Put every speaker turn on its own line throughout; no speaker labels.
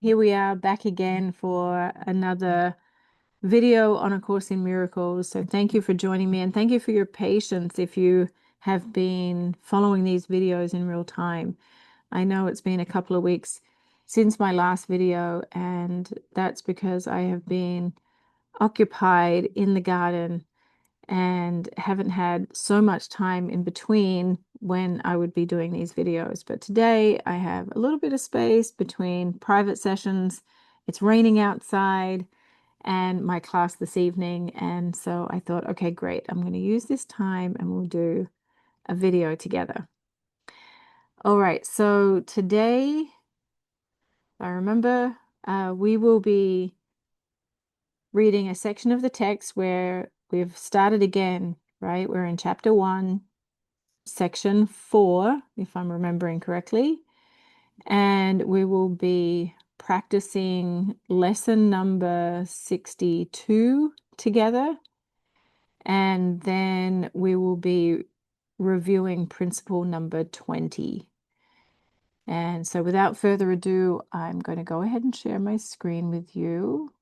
Here we are back again for another video on A Course in Miracles. So thank you for joining me, and thank you for your patience if you have been following these videos in real time. I know it's been a couple of weeks since my last video, and that's because I have been occupied in the garden and haven't had so much time in between when I would be doing these videos. But today I have a little bit of space between private sessions. It's raining outside and my class this evening. And so I thought, okay, great. I'm going to use this time and we'll do a video together. All right. So today, I remember, we will be reading a section of the text where we've started again, right? We're in chapter 1, section 4, if I'm remembering correctly, and we will be practicing lesson number 62 together, and then we will be reviewing principle number 20. And so without further ado, I'm going to go ahead and share my screen with you.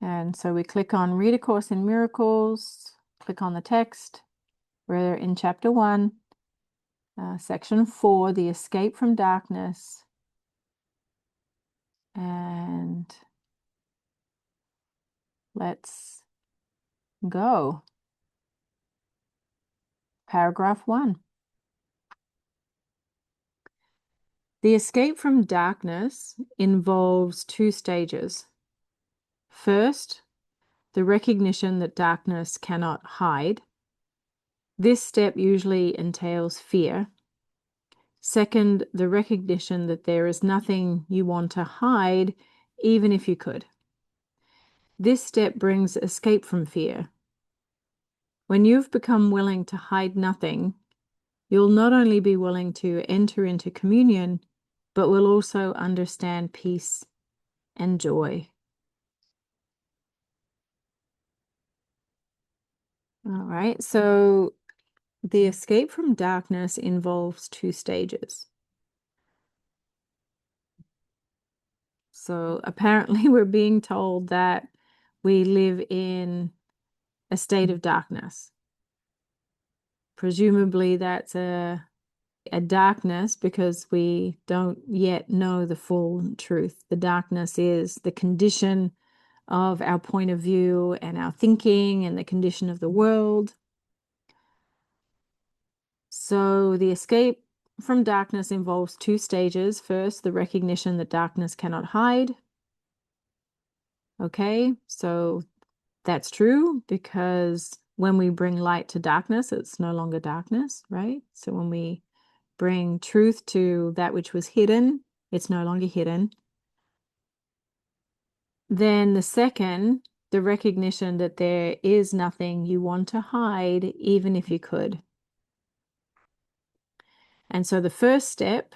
And so we click on Read A Course in Miracles, click on the text. We're in chapter 1, section 4, the escape from darkness. And let's go. Paragraph 1. The escape from darkness involves 2 stages. First, the recognition that darkness cannot hide. This step usually entails fear. Second, the recognition that there is nothing you want to hide, even if you could. This step brings escape from fear. When you've become willing to hide nothing, you'll not only be willing to enter into communion, but will also understand peace and joy. All right, so the escape from darkness involves 2 stages. So apparently we're being told that we live in a state of darkness. Presumably that's a darkness because we don't yet know the full truth. The darkness is the condition of our point of view and our thinking and the condition of the world. So the escape from darkness involves 2 stages. First, the recognition that darkness cannot hide. Okay, so that's true because when we bring light to darkness, it's no longer darkness, right? So when we bring truth to that which was hidden, it's no longer hidden. Then the second, the recognition that there is nothing you want to hide, even if you could. And so the first step,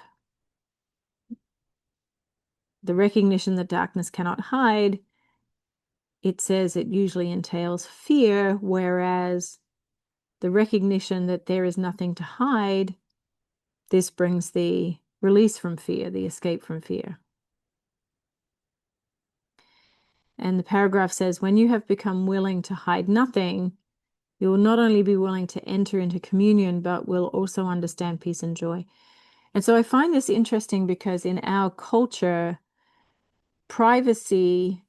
the recognition that darkness cannot hide, it says it usually entails fear, whereas the recognition that there is nothing to hide, this brings the release from fear, the escape from fear. And the paragraph says, when you have become willing to hide nothing, you will not only be willing to enter into communion, but will also understand peace and joy. And so I find this interesting because in our culture, privacy,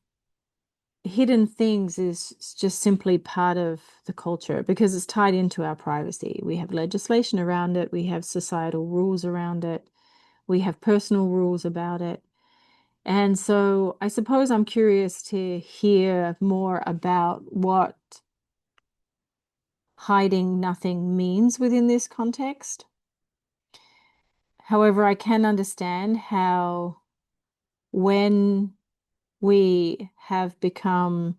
hidden things is just simply part of the culture because it's tied into our privacy. We have legislation around it. We have societal rules around it. We have personal rules about it. And so I suppose I'm curious to hear more about what hiding nothing means within this context. However, I can understand how when we have become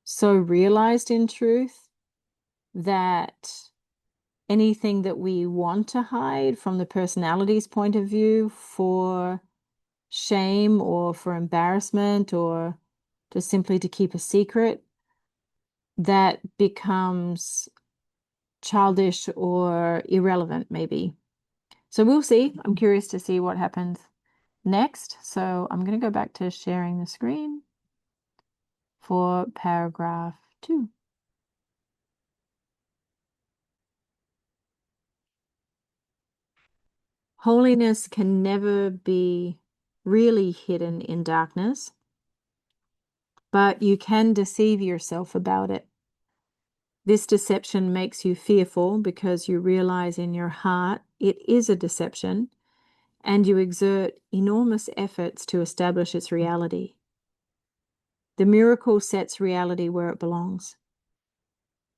so realized in truth that anything that we want to hide from the personality's point of view for shame or for embarrassment or just simply to keep a secret, that becomes childish or irrelevant maybe. So we'll see. I'm curious to see what happens next. So I'm going to go back to sharing the screen for paragraph 2. Holiness can never be really hidden in darkness, but you can deceive yourself about it. This deception makes you fearful because you realize in your heart it is a deception, and you exert enormous efforts to establish its reality. The miracle sets reality where it belongs.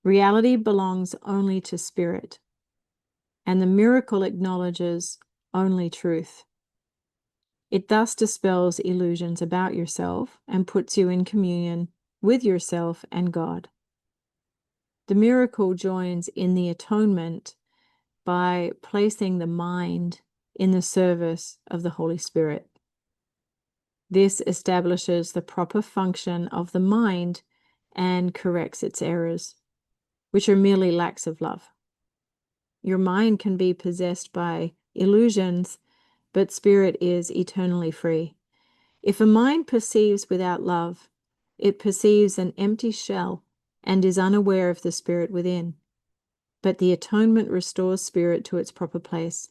Reality belongs only to spirit, and the miracle acknowledges only truth. It thus dispels illusions about yourself and puts you in communion with yourself and God. The miracle joins in the atonement by placing the mind in the service of the Holy Spirit. This establishes the proper function of the mind and corrects its errors, which are merely lacks of love. Your mind can be possessed by illusions, but spirit is eternally free. If a mind perceives without love, it perceives an empty shell and is unaware of the spirit within. But the atonement restores spirit to its proper place.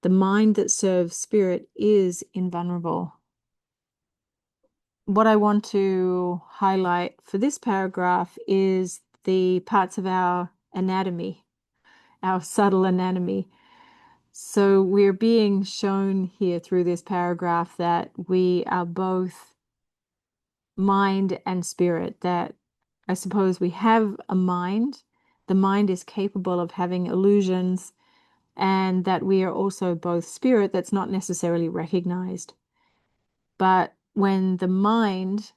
The mind that serves spirit is invulnerable. What I want to highlight for this paragraph is the parts of our anatomy, our subtle anatomy. So we're being shown here through this paragraph that we are both mind and spirit, that I suppose we have a mind. The mind is capable of having illusions, and that we are also both spirit that's not necessarily recognized. But when the mind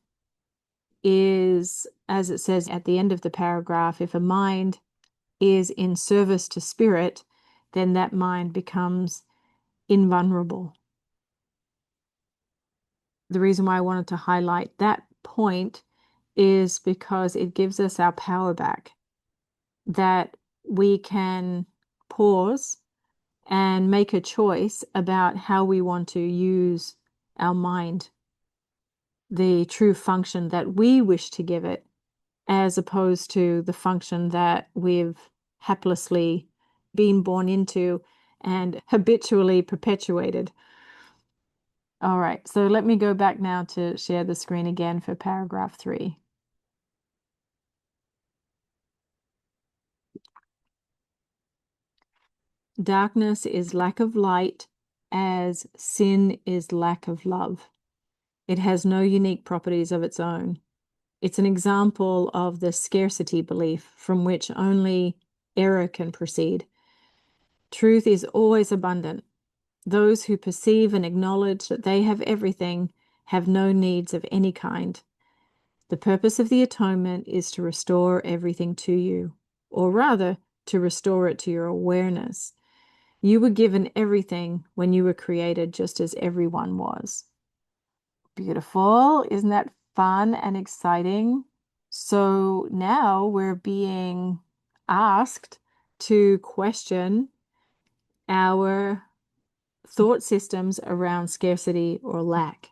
is, as it says at the end of the paragraph, if a mind is in service to spirit, then that mind becomes invulnerable. The reason why I wanted to highlight that point is because it gives us our power back, that we can pause and make a choice about how we want to use our mind, the true function that we wish to give it, as opposed to the function that we've haplessly been born into and habitually perpetuated. All right, so let me go back now to share the screen again for paragraph 3. Darkness is lack of light, as sin is lack of love. It has no unique properties of its own. It's an example of the scarcity belief from which only error can proceed. Truth is always abundant. Those who perceive and acknowledge that they have everything have no needs of any kind. The purpose of the atonement is to restore everything to you, or rather, to restore it to your awareness. You were given everything when you were created, just as everyone was. Beautiful. Isn't that fun and exciting? So now we're being asked to question our thought systems around scarcity or lack.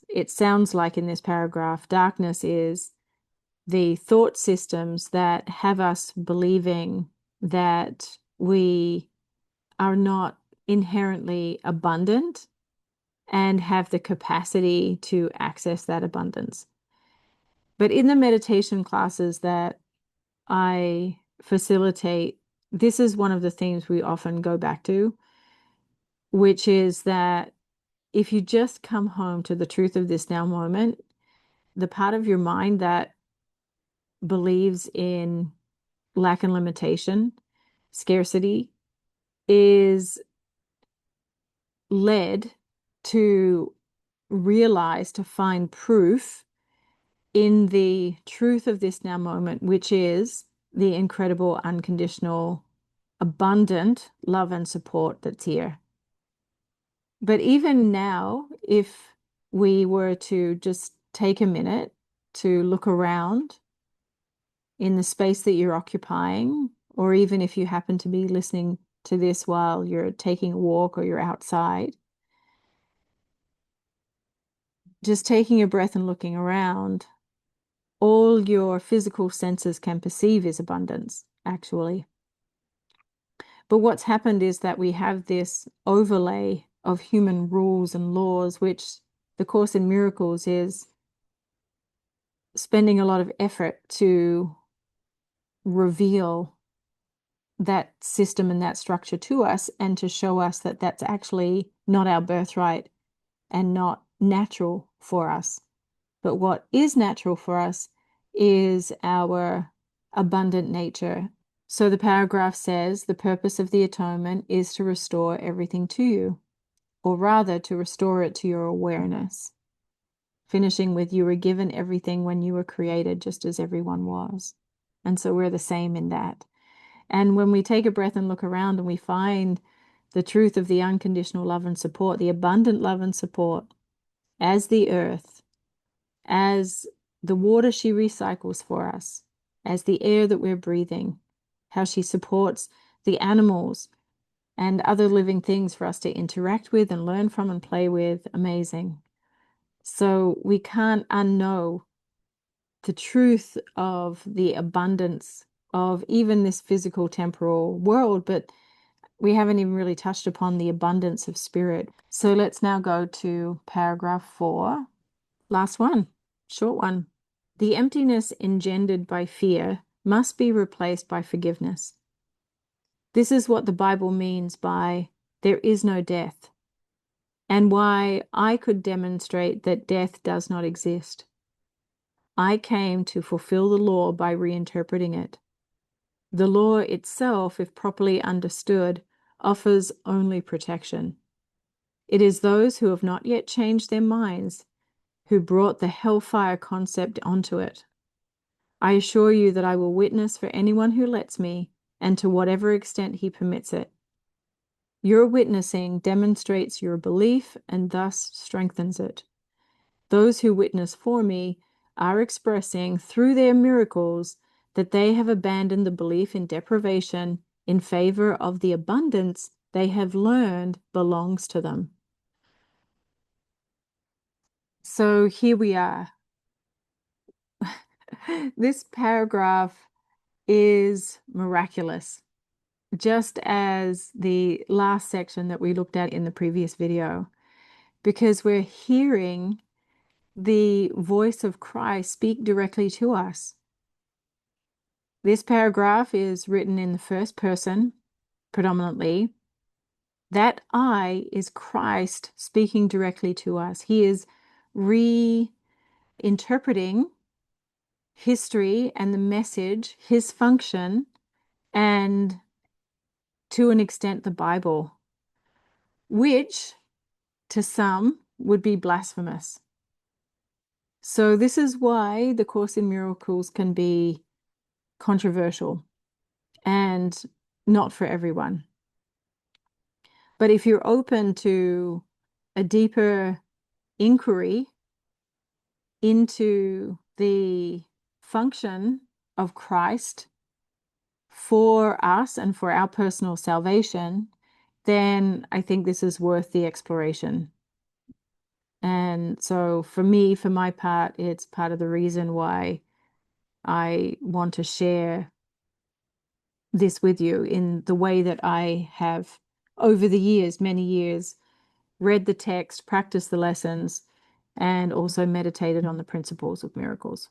It sounds like in this paragraph, darkness is the thought systems that have us believing that we are not inherently abundant and have the capacity to access that abundance. But in the meditation classes that I facilitate, this is one of the themes we often go back to, which is that if you just come home to the truth of this now moment, the part of your mind that believes in lack and limitation, scarcity, is led to realize, to find proof in the truth of this now moment, which is the incredible, unconditional, abundant love and support that's here. But even now, if we were to just take a minute to look around in the space that you're occupying, or even if you happen to be listening to this while you're taking a walk or you're outside. Just taking a breath and looking around, all your physical senses can perceive is abundance, actually. But what's happened is that we have this overlay of human rules and laws, which the Course in Miracles is spending a lot of effort to reveal that system and that structure to us, and to show us that that's actually not our birthright and not natural for us. But what is natural for us is our abundant nature. So the paragraph says, the purpose of the atonement is to restore everything to you, or rather to restore it to your awareness. Finishing with, you were given everything when you were created, just as everyone was. And so we're the same in that. And when we take a breath and look around and we find the truth of the unconditional love and support, the abundant love and support, as the earth, as the water she recycles for us, as the air that we're breathing, how she supports the animals and other living things for us to interact with and learn from and play with. Amazing. So we can't unknow the truth of the abundance of even this physical temporal world, but we haven't even really touched upon the abundance of spirit. So let's now go to paragraph 4. Last one, short one. The emptiness engendered by fear must be replaced by forgiveness. This is what the Bible means by there is no death, and why I could demonstrate that death does not exist. I came to fulfill the law by reinterpreting it. The law itself, if properly understood, offers only protection. It is those who have not yet changed their minds who brought the hellfire concept onto it. I assure you that I will witness for anyone who lets me, and to whatever extent he permits it. Your witnessing demonstrates your belief and thus strengthens it. Those who witness for me are expressing through their miracles that they have abandoned the belief in deprivation in favor of the abundance they have learned belongs to them. So here we are. This paragraph is miraculous, just as the last section that we looked at in the previous video, because we're hearing the voice of Christ speak directly to us. This paragraph is written in the first person, predominantly. That I is Christ speaking directly to us. He is reinterpreting history and the message, his function, and to an extent the Bible, which to some would be blasphemous. So this is why the Course in Miracles can be controversial and not for everyone. But if you're open to a deeper inquiry into the function of Christ for us and for our personal salvation, then I think this is worth the exploration. And so for me, for my part, it's part of the reason why I want to share this with you in the way that I have over the years, many years, read the text, practiced the lessons, and also meditated on the principles of miracles.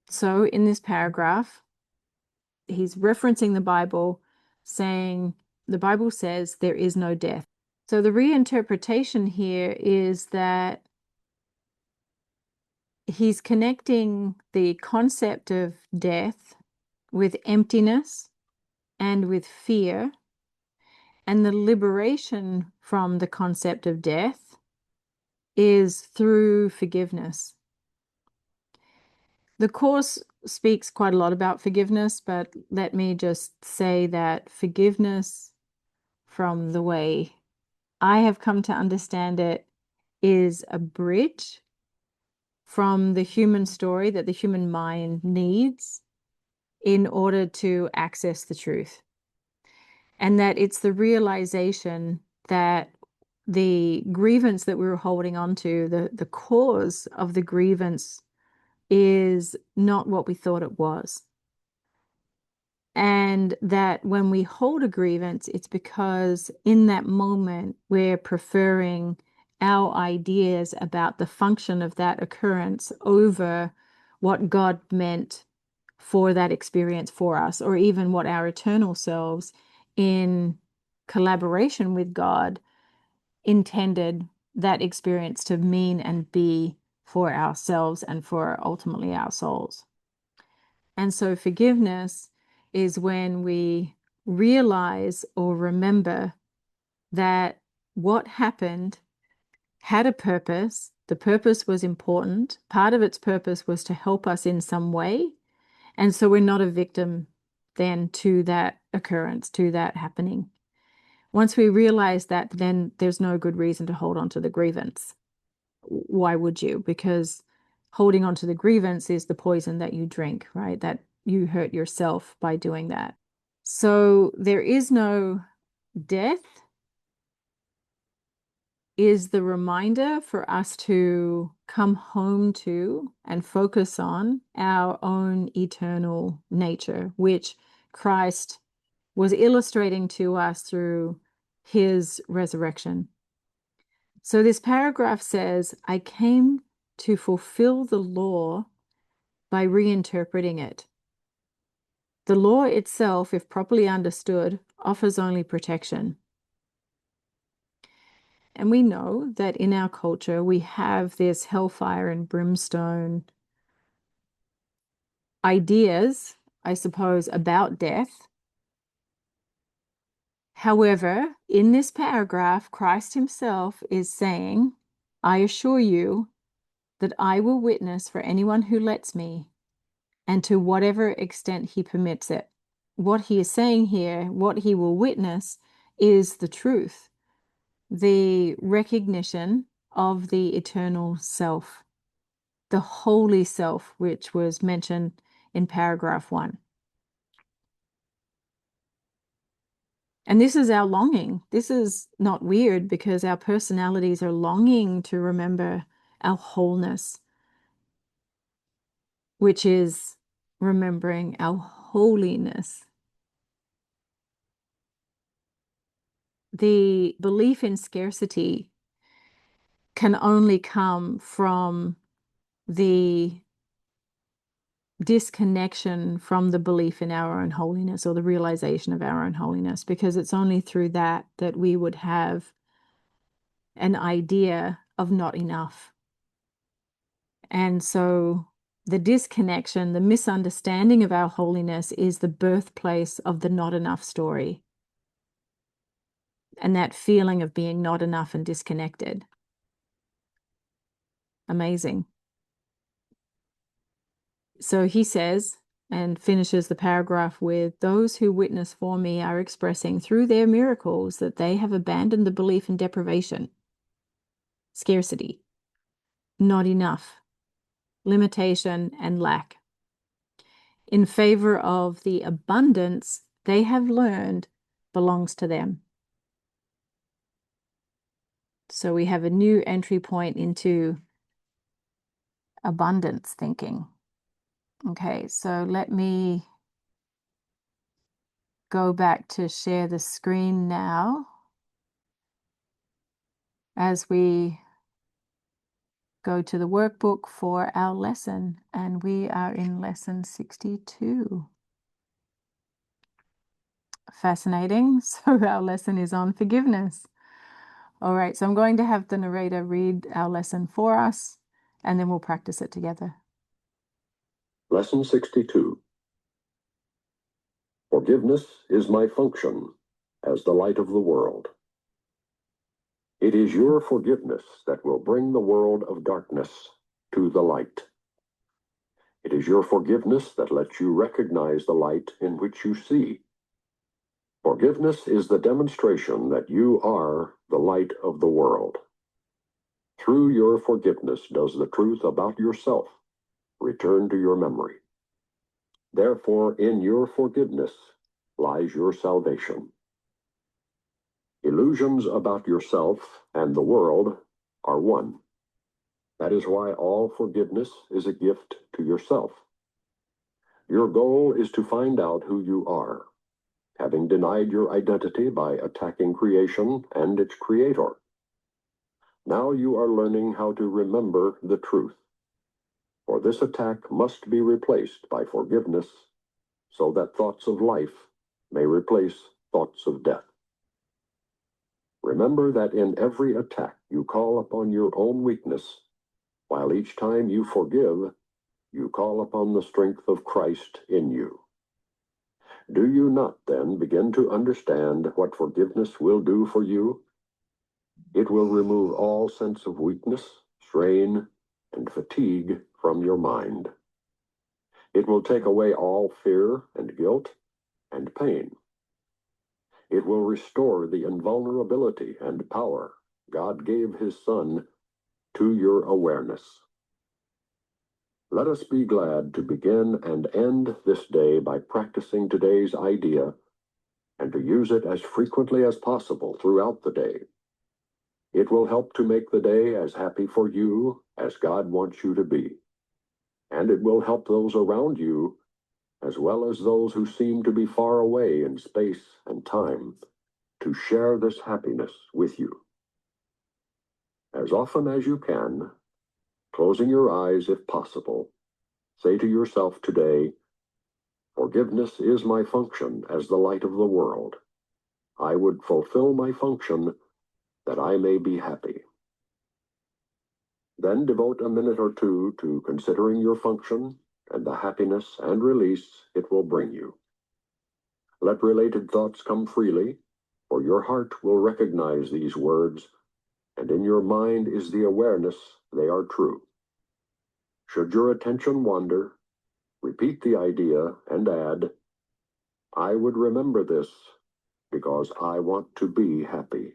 So in this paragraph, he's referencing the Bible, saying the Bible says there is no death. So the reinterpretation here is that he's connecting the concept of death with emptiness and with fear, and the liberation from the concept of death is through forgiveness. The Course speaks quite a lot about forgiveness, but let me just say that forgiveness, from the way I have come to understand it, is a bridge from the human story that the human mind needs in order to access the truth. And that it's the realization that the grievance that we were holding on to, the cause of the grievance is not what we thought it was. And that when we hold a grievance, it's because in that moment we're preferring our ideas about the function of that occurrence over what God meant for that experience for us, or even what our eternal selves in collaboration with God intended that experience to mean and be for ourselves and for ultimately our souls. And so forgiveness is when we realize or remember that what happened had a purpose. The purpose was important. Part of its purpose was to help us in some way. And so we're not a victim then to that occurrence, to that happening. Once we realize that, then there's no good reason to hold on to the grievance. Why would you? Because holding on to the grievance is the poison that you drink, right? That you hurt yourself by doing that. So there is no death, is the reminder for us to come home to and focus on our own eternal nature, which Christ was illustrating to us through his resurrection. So this paragraph says, I came to fulfill the law by reinterpreting it. The law itself, if properly understood, offers only protection. And we know that in our culture, we have this hellfire and brimstone ideas, I suppose, about death. However, in this paragraph, Christ himself is saying, I assure you that I will witness for anyone who lets me, and to whatever extent he permits it. What he is saying here, what he will witness, is the truth, the recognition of the eternal self, the holy self, which was mentioned in paragraph 1. And this is our longing. This is not weird, because our personalities are longing to remember our wholeness, which is remembering our holiness. The belief in scarcity can only come from the disconnection from the belief in our own holiness, or the realization of our own holiness, because it's only through that that we would have an idea of not enough. And so the disconnection, the misunderstanding of our holiness is the birthplace of the not enough story, and that feeling of being not enough and disconnected. Amazing. So he says, and finishes the paragraph with, those who witness for me are expressing through their miracles that they have abandoned the belief in deprivation, scarcity, not enough, limitation, and lack, in favor of the abundance they have learned belongs to them. So we have a new entry point into abundance thinking. Okay, so let me go back to share the screen now as we go to the workbook for our lesson, and we are in lesson 62. Fascinating. So our lesson is on forgiveness. All right, so I'm going to have the narrator read our lesson for us, and then we'll practice it together.
Lesson 62. Forgiveness is my function as the light of the world. It is your forgiveness that will bring the world of darkness to the light. It is your forgiveness that lets you recognize the light in which you see. Forgiveness is the demonstration that you are the light of the world. Through your forgiveness does the truth about yourself return to your memory. Therefore, in your forgiveness lies your salvation. Illusions about yourself and the world are one. That is why all forgiveness is a gift to yourself. Your goal is to find out who you are, having denied your identity by attacking creation and its creator. Now you are learning how to remember the truth. For this attack must be replaced by forgiveness, so that thoughts of life may replace thoughts of death. Remember that in every attack you call upon your own weakness, while each time you forgive, you call upon the strength of Christ in you. Do you not then begin to understand what forgiveness will do for you? It will remove all sense of weakness, strain, and fatigue from your mind. It will take away all fear and guilt and pain. It will restore the invulnerability and power God gave His Son to your awareness. Let us be glad to begin and end this day by practicing today's idea and to use it as frequently as possible throughout the day. It will help to make the day as happy for you as God wants you to be. And it will help those around you, as well as those who seem to be far away in space and time, to share this happiness with you. As often as you can, closing your eyes if possible, say to yourself today, "Forgiveness is my function as the light of the world. I would fulfill my function that I may be happy." Then devote a minute or two to considering your function and the happiness and release it will bring you. Let related thoughts come freely, for your heart will recognize these words, and in your mind is the awareness they are true. Should your attention wander, repeat the idea and add, "I would remember this because I want to be happy."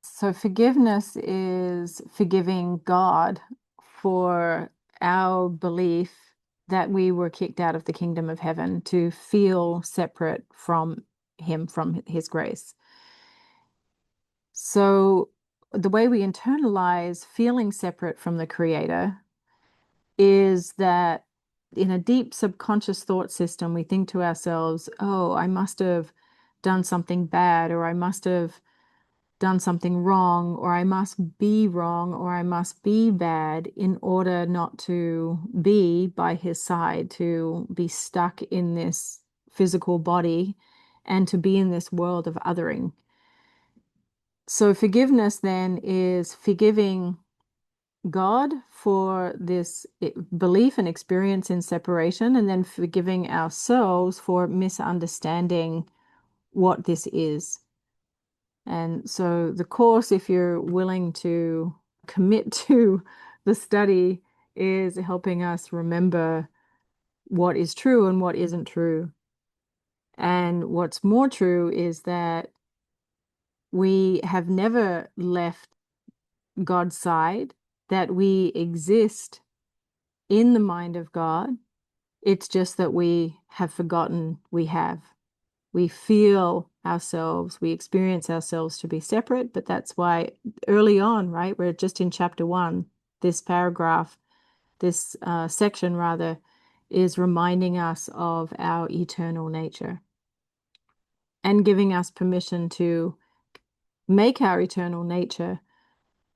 So forgiveness is forgiving God for our belief that we were kicked out of the kingdom of heaven to feel separate from Him, from His grace. So the way we internalize feeling separate from the Creator is that in a deep subconscious thought system, we think to ourselves, oh, I must have done something bad, or I must have done something wrong, or I must be wrong, or I must be bad in order not to be by His side, to be stuck in this physical body and to be in this world of othering. So forgiveness then is forgiving God for this belief and experience in separation, and then forgiving ourselves for misunderstanding what this is. And so the course, if you're willing to commit to the study, is helping us remember what is true and what isn't true. And what's more true is that we have never left God's side, that we exist in the mind of God. It's just that we have forgotten we have. We feel ourselves, we experience ourselves to be separate, but that's why early on, right, we're just in chapter 1, this paragraph, this section rather, is reminding us of our eternal nature and giving us permission to make our eternal nature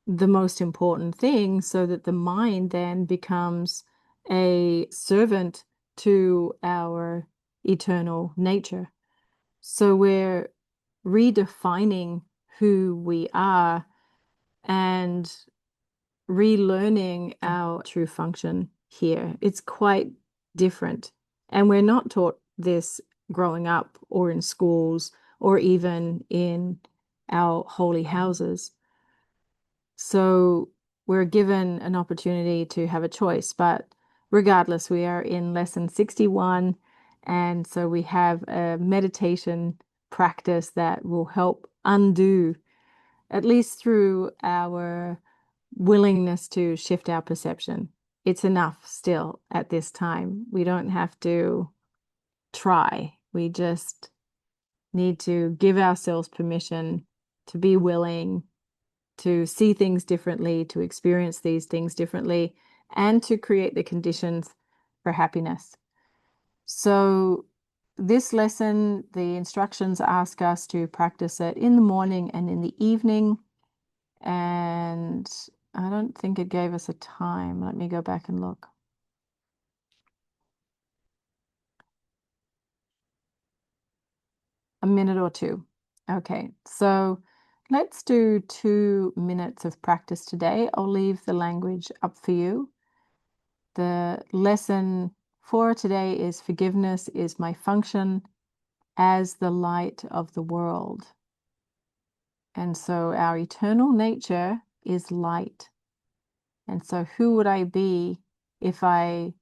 the most important thing, so that the mind then becomes a servant to our eternal nature. So we're redefining who we are and relearning our true function here. It's quite different. And we're not taught this growing up or in schools or even in our holy houses. So we're given an opportunity to have a choice, but regardless, we are in lesson 61. And so we have a meditation practice that will help undo, at least through our willingness to shift our perception. It's enough still at this time. We don't have to try. We just need to give ourselves permission to be willing to see things differently, to experience these things differently, and to create the conditions for happiness. So this lesson, the instructions ask us to practice it in the morning and in the evening. And I don't think it gave us a time. Let me go back and look. A minute or two. Okay, so let's do 2 minutes of practice today. I'll leave the language up for you. The lesson for today is forgiveness is my function as the light of the world. And so our eternal nature is light. And so who would I be if I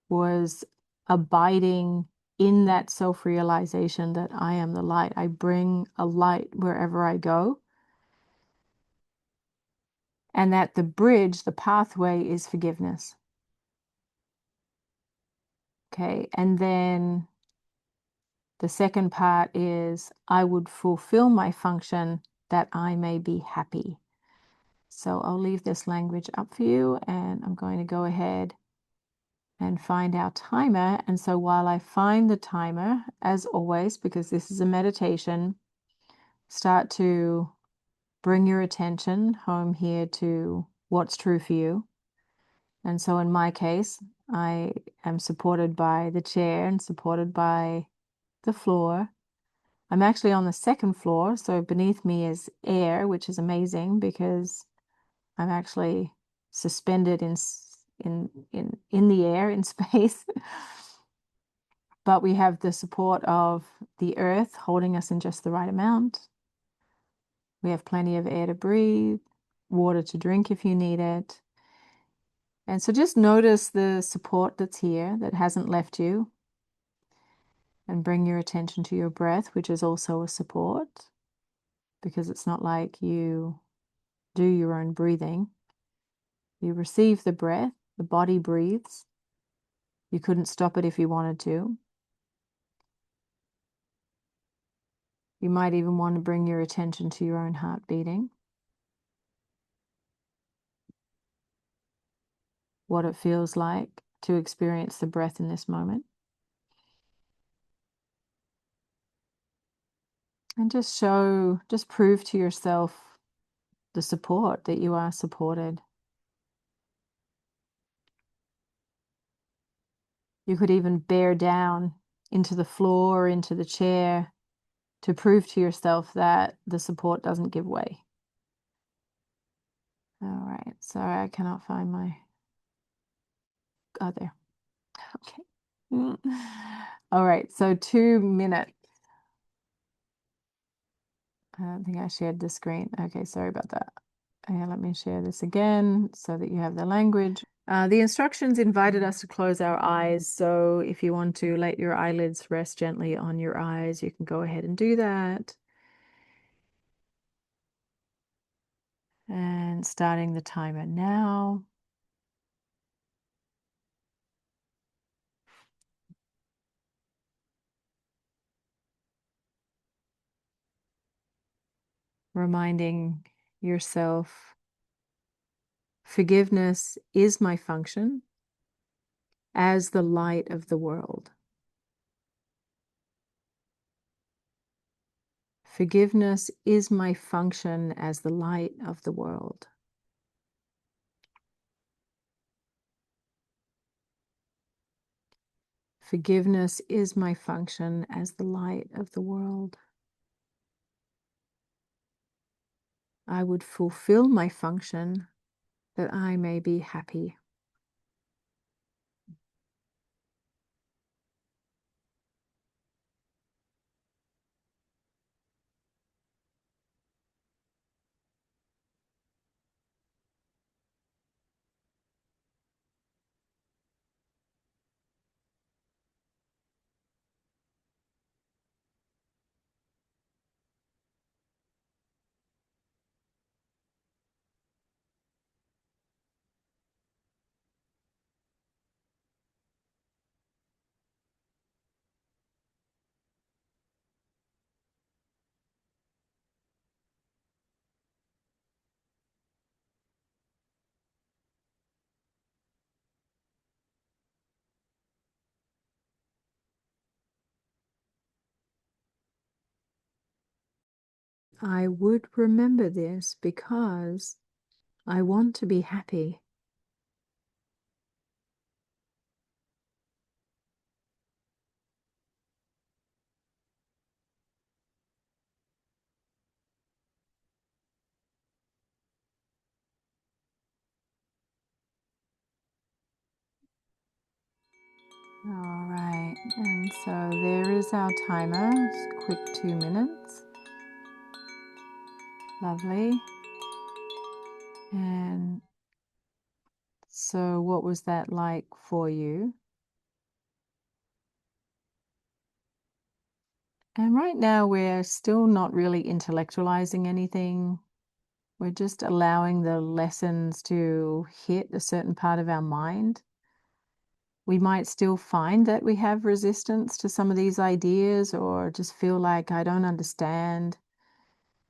was abiding in that self-realization that I am the light? I bring a light wherever I go. And that the bridge, the pathway is forgiveness. Okay, and then the second part is I would fulfill my function that I may be happy. So I'll leave this language up for you, and I'm going to go ahead and find our timer. And so while I find the timer, as always, because this is a meditation, start to bring your attention home here to what's true for you. And so in my case, I am supported by the chair and supported by the floor. I'm actually on the second floor, so beneath me is air, which is amazing because I'm actually suspended in the air, in space. But we have the support of the earth holding us in just the right amount. We have plenty of air to breathe, water to drink if you need it. And so just notice the support that's here, that hasn't left you. And bring your attention to your breath, which is also a support, because it's not like you do your own breathing. You receive the breath, the body breathes. You couldn't stop it if you wanted to. You might even want to bring your attention to your own heart beating. What it feels like to experience the breath in this moment. And just prove to yourself the support, that you are supported. You could even bear down into the floor, into the chair, to prove to yourself that the support doesn't give way. All right, sorry, I cannot find my, oh, there. Okay. All right, so 2 minutes. I don't think I shared the screen. Okay, sorry about that. And let me share this again so that you have the language. The instructions invited us to close our eyes. So if you want to let your eyelids rest gently on your eyes, you can go ahead and do that. And starting the timer now. Reminding yourself, forgiveness is my function as the light of the world. Forgiveness is my function as the light of the world. Forgiveness is my function as the light of the world. I would fulfill my function that I may be happy. I would remember this because I want to be happy. All right, and so there is our timer. It's a quick 2 minutes. Lovely. And so what was that like for you? And right now we're still not really intellectualizing anything. We're just allowing the lessons to hit a certain part of our mind. We might still find that we have resistance to some of these ideas or just feel like I don't understand.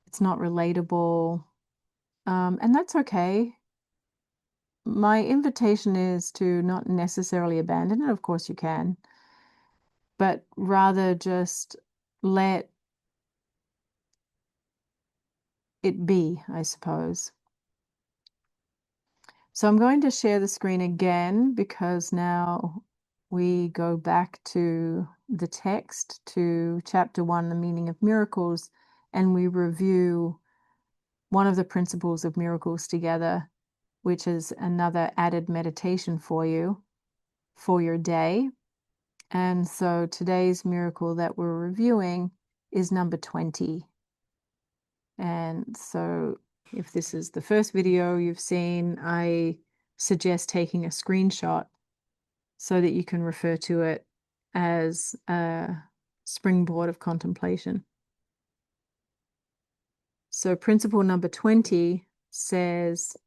It's not relatable. And that's okay. My invitation is to not necessarily abandon it. Of course you can, but rather just let it be, I suppose. So I'm going to share the screen again because now we go back to the text, to chapter 1, the meaning of miracles, and we review one of the principles of miracles together, which is another added meditation for you for your day. And so today's miracle that we're reviewing is number 20. And so if this is the first video you've seen, I suggest taking a screenshot so that you can refer to it as a springboard of contemplation. So principle number 20 says,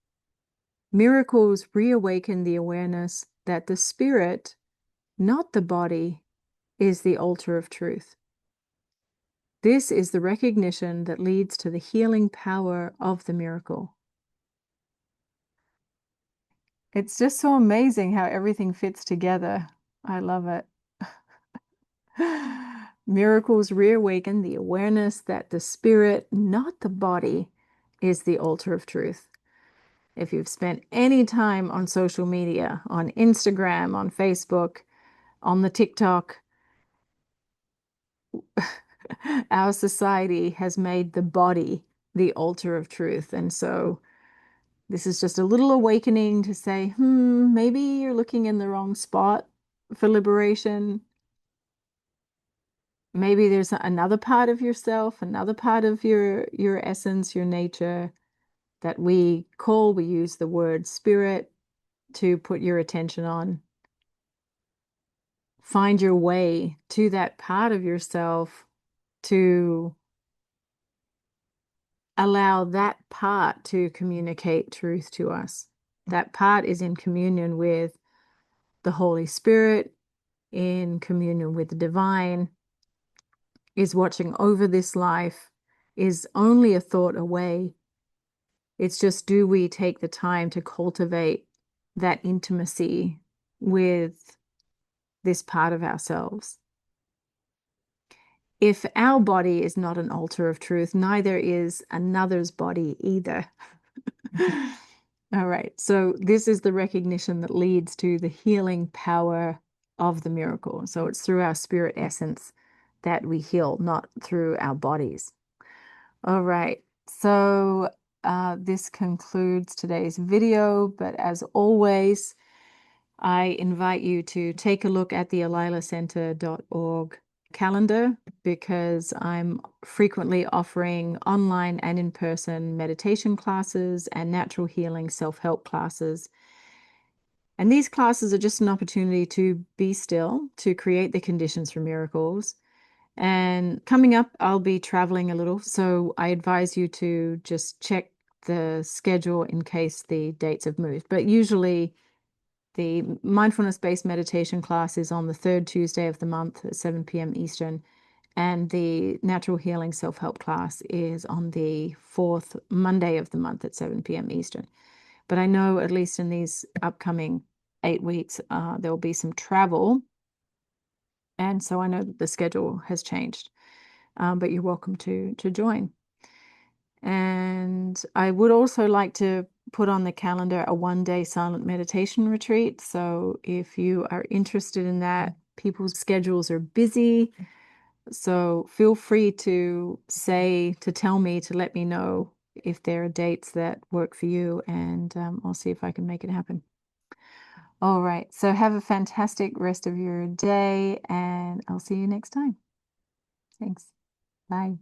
miracles reawaken the awareness that the spirit, not the body, is the altar of truth. This is the recognition that leads to the healing power of the miracle. It's just so amazing how everything fits together. I love it. Miracles reawaken the awareness that the spirit, not the body, is the altar of truth. If you've spent any time on social media, on Instagram, on Facebook, on the TikTok, our society has made the body the altar of truth. And so this is just a little awakening to say, maybe you're looking in the wrong spot for liberation. Maybe there's another part of yourself, another part of your essence, your nature that we use the word spirit to put your attention on. Find your way to that part of yourself to allow that part to communicate truth to us. That part is in communion with the Holy Spirit, in communion with the divine, is watching over this life, is only a thought away. It's just, do we take the time to cultivate that intimacy with this part of ourselves? If our body is not an altar of truth, neither is another's body either. All right, so this is the recognition that leads to the healing power of the miracle. So it's through our spirit essence that we heal, not through our bodies. All right, so this concludes today's video, but as always, I invite you to take a look at the alilacenter.org calendar because I'm frequently offering online and in-person meditation classes and natural healing self-help classes. And these classes are just an opportunity to be still, to create the conditions for miracles. And coming up, I'll be traveling a little, so I advise you to just check the schedule in case the dates have moved. But usually the mindfulness-based meditation class is on the third Tuesday of the month at 7 p.m. Eastern, and the natural healing self-help class is on the fourth Monday of the month at 7 p.m. Eastern. But I know at least in these upcoming 8 weeks, there will be some travel. And so I know that the schedule has changed, but you're welcome to join. And I would also like to put on the calendar a 1-day silent meditation retreat. So if you are interested in that, people's schedules are busy. So feel free to tell me, to let me know if there are dates that work for you, and I'll see if I can make it happen. All right. So have a fantastic rest of your day, and I'll see you next time. Thanks. Bye.